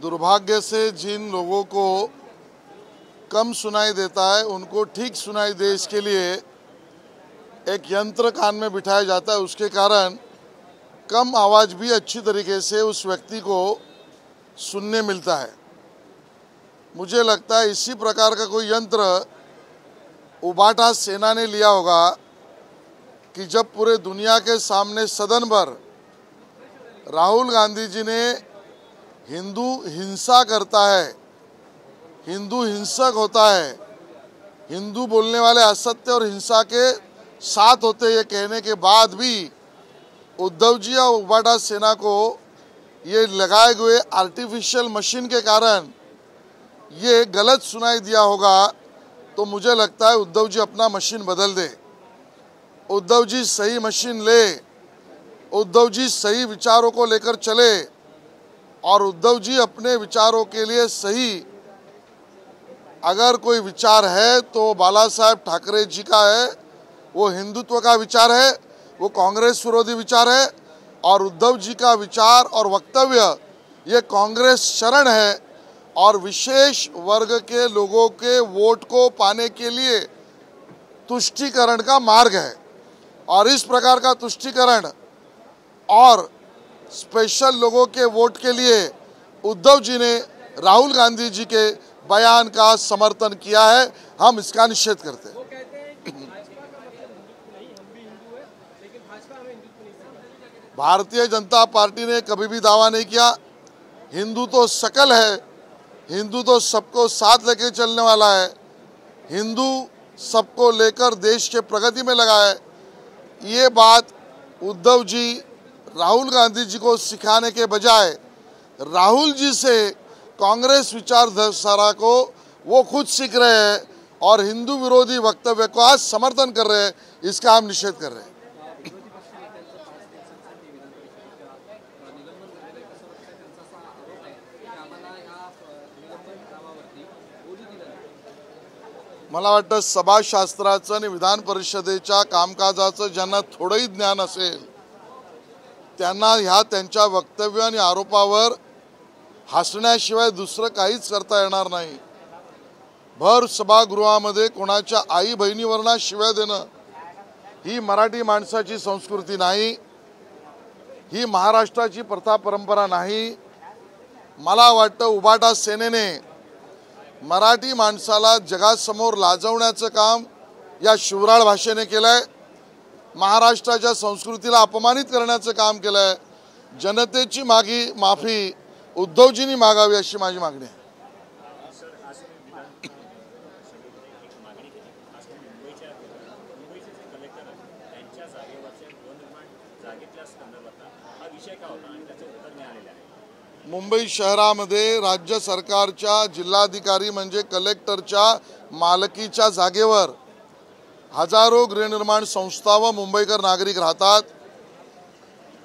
दुर्भाग्य से जिन लोगों को कम सुनाई देता है उनको ठीक सुनाई दे, इसके लिए एक यंत्र कान में बिठाया जाता है। उसके कारण कम आवाज़ भी अच्छी तरीके से उस व्यक्ति को सुनने मिलता है। मुझे लगता है इसी प्रकार का कोई यंत्र उबाटा सेना ने लिया होगा कि जब पूरे दुनिया के सामने सदन पर राहुल गांधी जी ने हिंदू हिंसा करता है, हिंदू हिंसक होता है, हिंदू बोलने वाले असत्य और हिंसा के साथ होते, ये कहने के बाद भी उद्धव जी और उबाटा सेना को ये लगाए हुए आर्टिफिशियल मशीन के कारण ये गलत सुनाई दिया होगा। तो मुझे लगता है उद्धव जी अपना मशीन बदल दे, उद्धव जी सही मशीन ले, उद्धव जी सही विचारों को लेकर चले और उद्धव जी अपने विचारों के लिए सही, अगर कोई विचार है तो बाला साहेब ठाकरे जी का है, वो हिंदुत्व का विचार है, वो कांग्रेस विरोधी विचार है। और उद्धव जी का विचार और वक्तव्य ये कांग्रेस शरण है और विशेष वर्ग के लोगों के वोट को पाने के लिए तुष्टीकरण का मार्ग है। और इस प्रकार का तुष्टीकरण और स्पेशल लोगों के वोट के लिए उद्धव जी ने राहुल गांधी जी के बयान का समर्थन किया है। हम इसका निषेध करते हैं। भारतीय जनता पार्टी ने कभी भी दावा नहीं किया हिंदू तो सकल है, हिंदू तो सबको साथ लेके चलने वाला है, हिंदू सबको लेकर देश के प्रगति में लगा है। ये बात उद्धव जी राहुल गांधी जी को सिखाने के बजाय राहुल जी से कांग्रेस विचारधारा को वो खुद सीख रहे हैं और हिंदू विरोधी वक्तव्य को आज समर्थन कर रहे हैं। इसका हम निषेध कर रहे हैं। मला वाटतं सभाशास्त्राचं आणि विधान परिषदेच्या कामकाजाचं ज्यांना थोडंही ज्ञान असेल त्यांना ह्या त्यांच्या वक्तव्य आणि आरोपावर हसण्याशिवाय दुसरं काहीच करता येणार नाही। भर सभागृहामध्ये कोणाच्या आई बहिणीवरना शिव्या देणं ही मराठी माणसाची संस्कृती नाही, ही महाराष्ट्राची प्रथा परंपरा नाही। मला वाटतं उबाटा सेनेने मराठी माणसाला जगासमोर लाजवण्याचं काम या शिवराळ भाषेने केलंय, महाराष्ट्राच्या संस्कृतीला अपमानित करण्याचं काम केलंय। जनतेची माफी उद्धवजींनी मागावी अशी माझी मागणी आहे। मुंबई शहरामध्ये राज्य सरकारच्या जिल्हाधिकारी म्हणजे कलेक्टरच्या मालकीच्या जागेवर हजारो गृहनिर्माण संस्था व मुंबईकर नागरिक राहतात।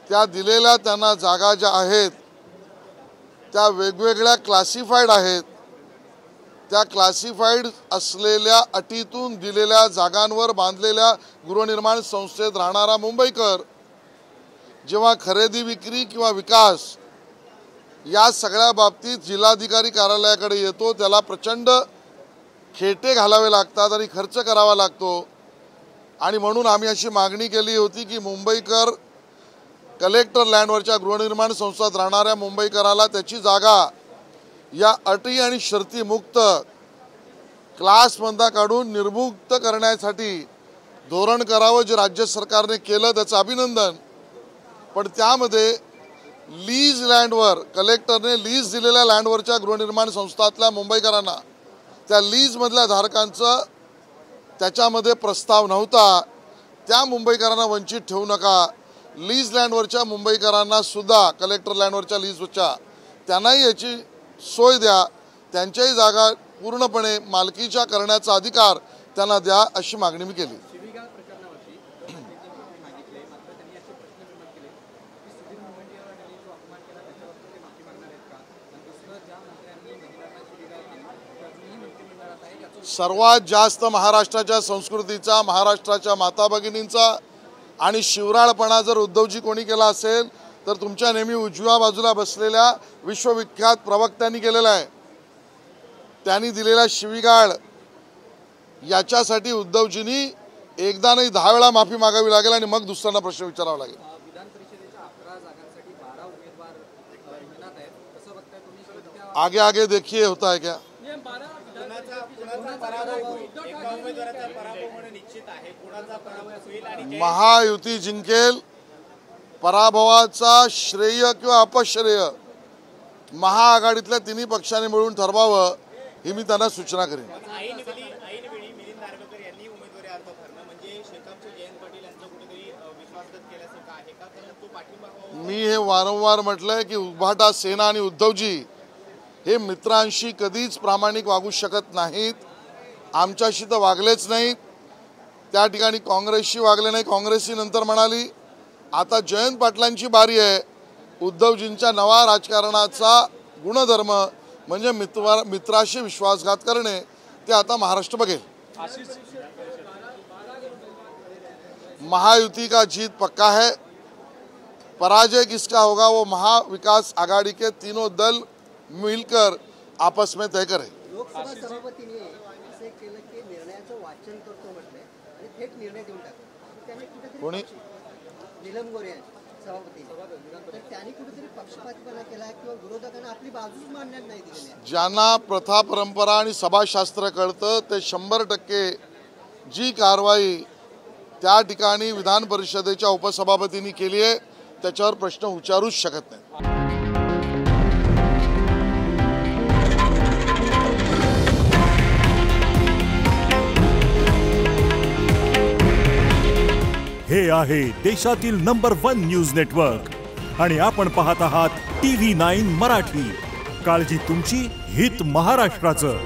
त्या दिलेल्या त्यांना जागा ज्या आहेत त्या वेगवेगळ्या क्लासिफाईड आहेत। त्या क्लासिफाईड असलेल्या अटीतून दिलेल्या जागांवर बांधलेल्या गृहनिर्माण संस्थेत राहणारा मुंबईकर जेव्हा खरेदी विक्री किंवा विकास या सगळ्या बाबतीत जिल्हाधिकारी कार्यालयाकडे येतो त्याला प्रचंड खेटे घालावे लागतात आणि खर्च करावा लागतो। आणि म्हणून आम्ही अशी मागणी केली होती की मुंबईकर कलेक्टर लँडवरच्या गृहनिर्माण संस्थेत राहणाऱ्या मुंबईकराला त्याची जागा या अटी आणि शर्ती मुक्त क्लासमधून काढून निर्मुक्त करण्यासाठी धोरण करावं। जे राज्य सरकारने केलं त्याचं अभिनंदन, पण त्यामध्ये लीज लँडवर कलेक्टरने लीज दिलेल्या लँडवरच्या गृहनिर्माण संस्थातल्या मुंबईकरांना त्या लीज मधल्या धारकांचा त्याच्यामध्ये प्रस्ताव नव्हता। त्या मुंबईकरांना वंचित ठेवू नका। लीज लँडवरच्या मुंबईकरांना सुद्धा कलेक्टर लँडवरच्या लीजवरच्या त्यांनाही याची सोय द्या, त्यांच्याही जागा पूर्णपणे मालकीच्या करण्याचा अधिकार त्यांना द्या अशी मागणी मी केली। सर्वात जास्त महाराष्ट्राच्या संस्कृतीचा, महाराष्ट्राच्या माता भगिनींचा आणि शिवराळपणा जर उद्धवजी कोणी केला असेल तर तुमच्या नेहमी उजव्या बाजूला बसलेल्या विश्वविख्यात प्रवक्त्यांनी केलेला आहे। त्यांनी दिलेला शिवीगाळ याच्यासाठी उद्धवजींनी एकदा नाही 10 वेळा माफी मागावी लागेल आणि मग दुसऱ्यांना प्रश्न विचारावा लागेल। विधान परिषदेच्या 11 जागांसाठी 12 उमेदवार रिंगणात आहेत, कसं बघताय तुम्ही? आगे आगे देखिए होता है क्या। महायुती जिंकेल, पराभवाचा श्रेय किंवा अपश्रेय महाआघाडीतल्या तिन्ही पक्षांनी मिळून ठरवावं ही मी त्यांना सूचना करेन। मी हे वारंवार म्हटलंय की उभाटा सेना आणि उद्धवजी हे मित्रांशी कधीच प्रामाणिक वागू शकत नाहीत, आमच्याशी तर वागलेच नाहीत। त्या ठिकाणी काँग्रेसशी वागले नाही, काँग्रेसही नंतर म्हणाली। आता जयंत पाटलांची बारी आहे। उद्धवजींच्या नवा राजकारणाचा गुणधर्म म्हणजे मित्राशी विश्वासघात करणे, ते आता महाराष्ट्र बघेल। महायुति का जीत पक्का है, पराजय किसका होगा वो महाविकास आघाड़ी के तीनों दल मिलकर आपस में तय करें। लोकसभा सभापतींनी असे केलं की निर्णयाचं वाचन करतो म्हटले आणि थेट निर्णय देऊन टाकला। त्याने कुठेतरी कोणी नीलम गोरे सभापती, तर त्यांनी कुठेतरी पक्षपातीपणा केला किंवा विरोधकांना आपली बाजूच मांडण्यात नाही दिलेली आहे। ज्यांना प्रथा परंपरा आणि सभाशास्त्र कळतं ते 100% जी कारवाई त्या ठिकाणी विधान परिषदेच्या उपसभापतींनी केली आहे त्याच्यावर प्रश्न विचारूच शकत नाही। हे आहे देशातील नंबर 1 न्यूज नेटवर्क आणि आपण पाहत आहात TV9 मराठी। काळजी तुमची, हित महाराष्ट्राचं।